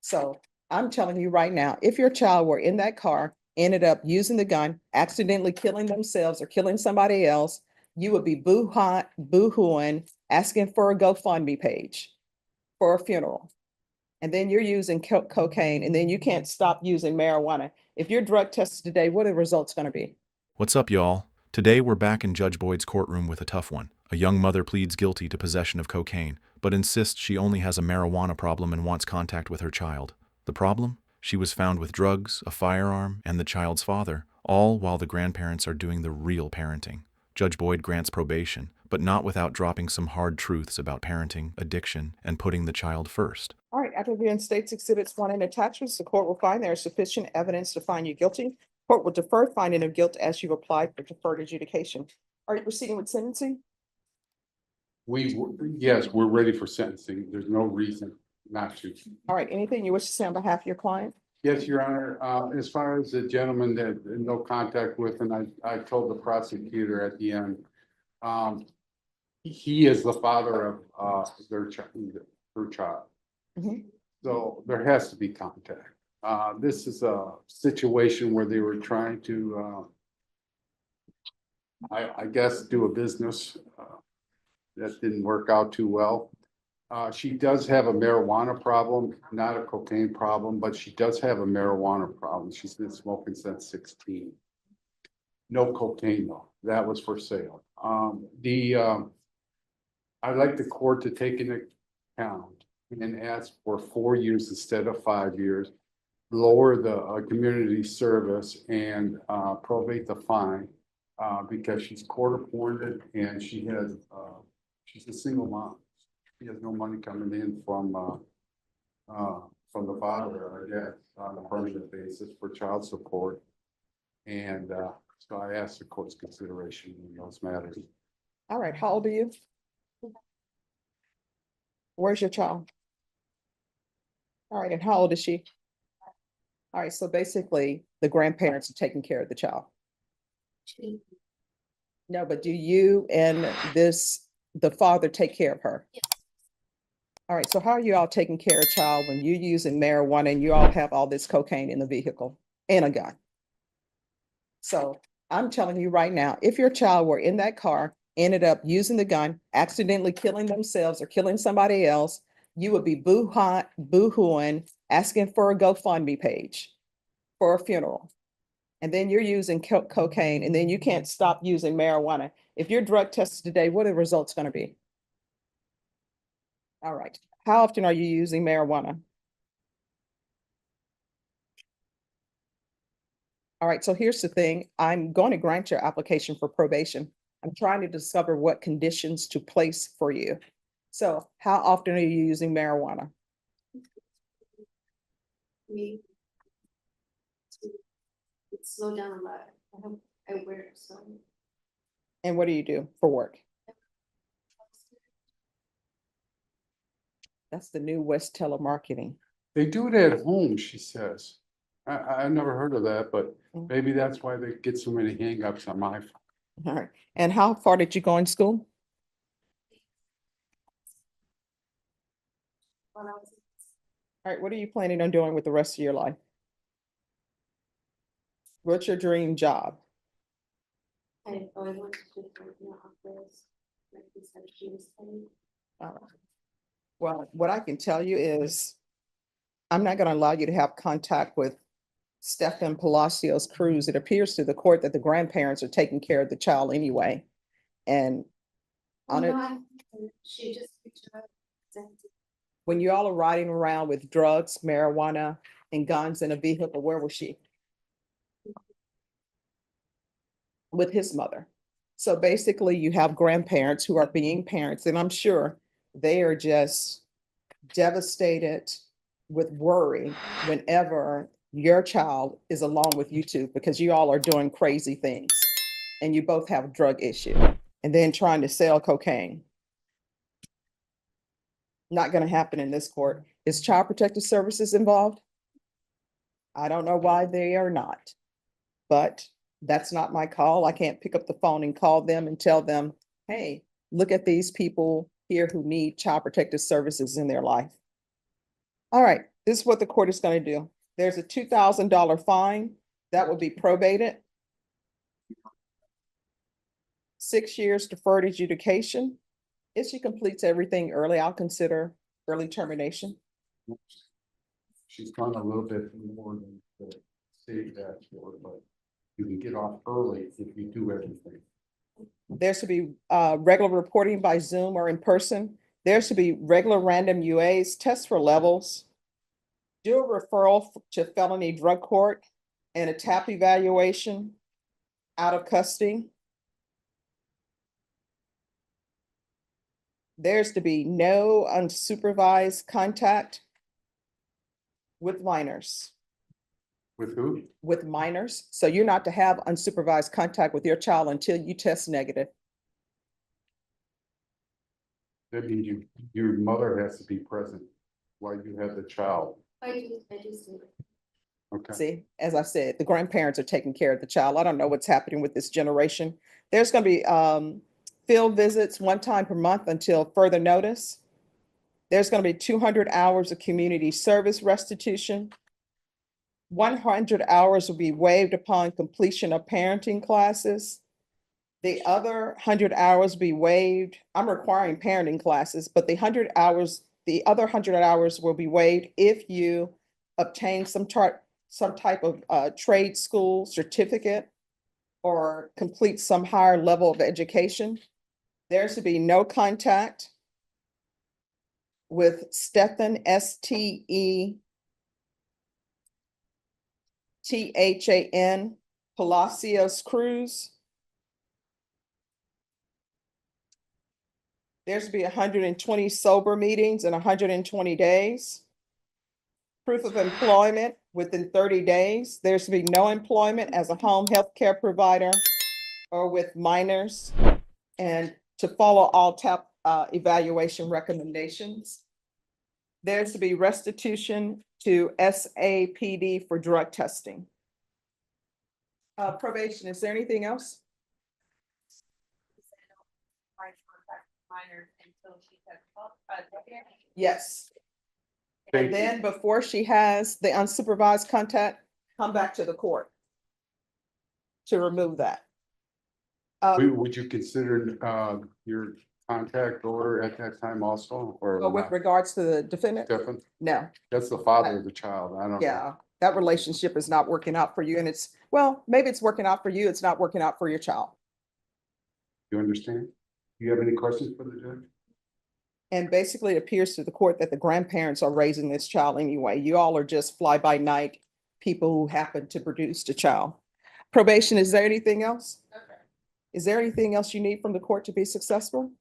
So I'm telling you right now, if your child were in that car, ended up using the gun, accidentally killing themselves or killing somebody else, you would be boo-hooing, asking for a GoFundMe page for a funeral. And then you're using cocaine, and then you can't stop using marijuana. If you're drug tested today, what are the results going to be? What's up, y'all? Today we're back in Judge Boyd's courtroom with a tough one. A young mother pleads guilty to possession of cocaine, but insists she only has a marijuana problem and wants contact with her child. The problem? She was found with drugs, a firearm, and the child's father, all while the grandparents are doing the real parenting. Judge Boyd grants probation, but not without dropping some hard truths about parenting, addiction, and putting the child first. All right, after reviewing State's Exhibits 1 and attachments, the court will find there is sufficient evidence to find you guilty. Court will defer finding of guilt as you've applied for deferred adjudication. Are you proceeding with sentencing? Yes, we're ready for sentencing. There's no reason not to. All right, anything you wish to say on behalf of your client? Yes, Your Honor, as far as the gentleman that no contact with, and I told the prosecutor at the end, he is the father of her child. Mhm. So there has to be contact. This is a situation where they were trying to, I guess, do a business that didn't work out too well. She does have a marijuana problem, not a cocaine problem, but she does have a marijuana problem. She's been smoking since 16. No cocaine though, that was for sale. I'd like the court to take into account and ask for 4 years instead of 5 years. Lower the community service and probate the fine because she's court appointed and she's a single mom. She has no money coming in from the father, I guess, on a permanent basis for child support. And so I asked the court's consideration in those matters. All right, how old are you? Where's your child? All right, and how old is she? All right, so basically the grandparents are taking care of the child. No, but do you and the father take care of her? Yes. All right, so how are you all taking care of child when you're using marijuana and you all have all this cocaine in the vehicle and a gun? So I'm telling you right now, if your child were in that car, ended up using the gun, accidentally killing themselves or killing somebody else, you would be boo-hooing, asking for a GoFundMe page for a funeral. And then you're using cocaine, and then you can't stop using marijuana. If you're drug tested today, what are the results going to be? All right. How often are you using marijuana? All right, so here's the thing. I'm going to grant your application for probation. I'm trying to discover what conditions to place for you. So how often are you using marijuana? Me. It's slowed down a lot. I wear some. And what do you do for work? That's the new West telemarketing. They do it at home, she says. I never heard of that, but maybe that's why they get so many hangups on my phone. All right. And how far did you go in school? When I was All right, what are you planning on doing with the rest of your life? What's your dream job? I always wanted to do like in the office, like receptionist thing. All right. Well, what I can tell you is I'm not going to allow you to have contact with Stephen Palacios Cruz. It appears to the court that the grandparents are taking care of the child anyway. And on it, She just reached out. when you all are riding around with drugs, marijuana, and guns in a vehicle, where was she? With his mother. So basically you have grandparents who are being parents, and I'm sure they are just devastated with worry whenever your child is along with you two, because you all are doing crazy things and you both have a drug issue and then trying to sell cocaine. Not going to happen in this court. Is Child Protective Services involved? I don't know why they are not, but that's not my call. I can't pick up the phone and call them and tell them, hey, look at these people here who need Child Protective Services in their life. All right, This is what the court is going to do. There's a $2,000 fine that will be probated. 6 years deferred adjudication. If she completes everything early, I'll consider early termination. She's gone a little bit more than the state asked for, but you can get off early if you do everything. There should be regular reporting by Zoom or in person. There should be regular random UAs, tests for levels. Do a referral to felony drug court and a TAP evaluation out of custody. There's to be no unsupervised contact with minors. With who? With minors. So you're not to have unsupervised contact with your child until you test negative. That means your mother has to be present while you have the child. I just. Okay. See, as I said, the grandparents are taking care of the child. I don't know what's happening with this generation. There's going to be field visits 1 time per month until further notice. There's going to be 200 hours of community service restitution. 100 hours will be waived upon completion of parenting classes. The other 100 hours will be waived. I'm requiring parenting classes, but the other 100 hours will be waived if you obtain some type of trade school certificate or complete some higher level of education. There should be no contact with Stephan, STEPHAN, Palacios Cruz. There should be 120 sober meetings in 120 days. Proof of employment within 30 days. There should be no employment as a home health care provider or with minors, and to follow all TAP evaluation recommendations. There should be restitution to SAPD for drug testing. Probation, is there anything else? Yes. Thank And you. then before she has the unsupervised contact, come back to the court to remove that. Would you consider your contact order at that time also, or But with not? regards to the defendant, Different? no, That's the father of the child. I don't. yeah, that relationship is not working out for you, and well, maybe it's working out for you, it's not working out for your child. You understand? Do you have any questions for the judge? And basically, it appears to the court that the grandparents are raising this child anyway. You all are just fly-by-night people who happen to produce the child. Probation, is there anything else? Okay. Is there anything else you need from the court to be successful?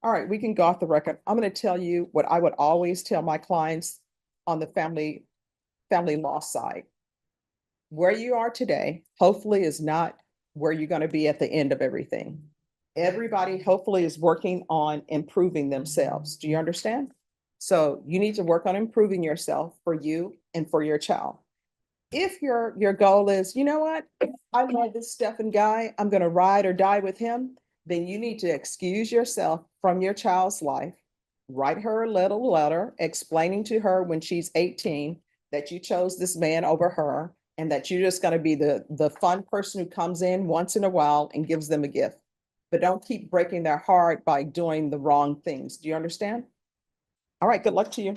All right, we can go off the record. I'm going to tell you what I would always tell my clients on the family law side. Where you are today, hopefully, is not where you're going to be at the end of everything. Everybody hopefully is working on improving themselves. Do you understand? So you need to work on improving yourself for you and for your child. If your goal is, you know what, I love this Stephan guy, I'm going to ride or die with him, then you need to excuse yourself from your child's life. Write her a little letter explaining to her when she's 18 that you chose this man over her and that you're just going to be the fun person who comes in once in a while and gives them a gift. But don't keep breaking their heart by doing the wrong things. Do you understand? All right, good luck to you.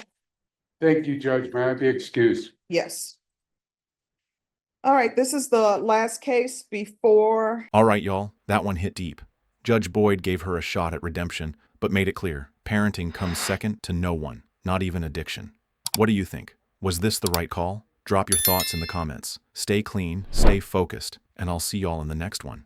Thank you, Judge. May I be excused? Yes. All right, this is the last case before. All right, y'all, that one hit deep. Judge Boyd gave her a shot at redemption, but made it clear, parenting comes second to no one, not even addiction. What do you think? Was this the right call? Drop your thoughts in the comments. Stay clean, stay focused, and I'll see y'all in the next one.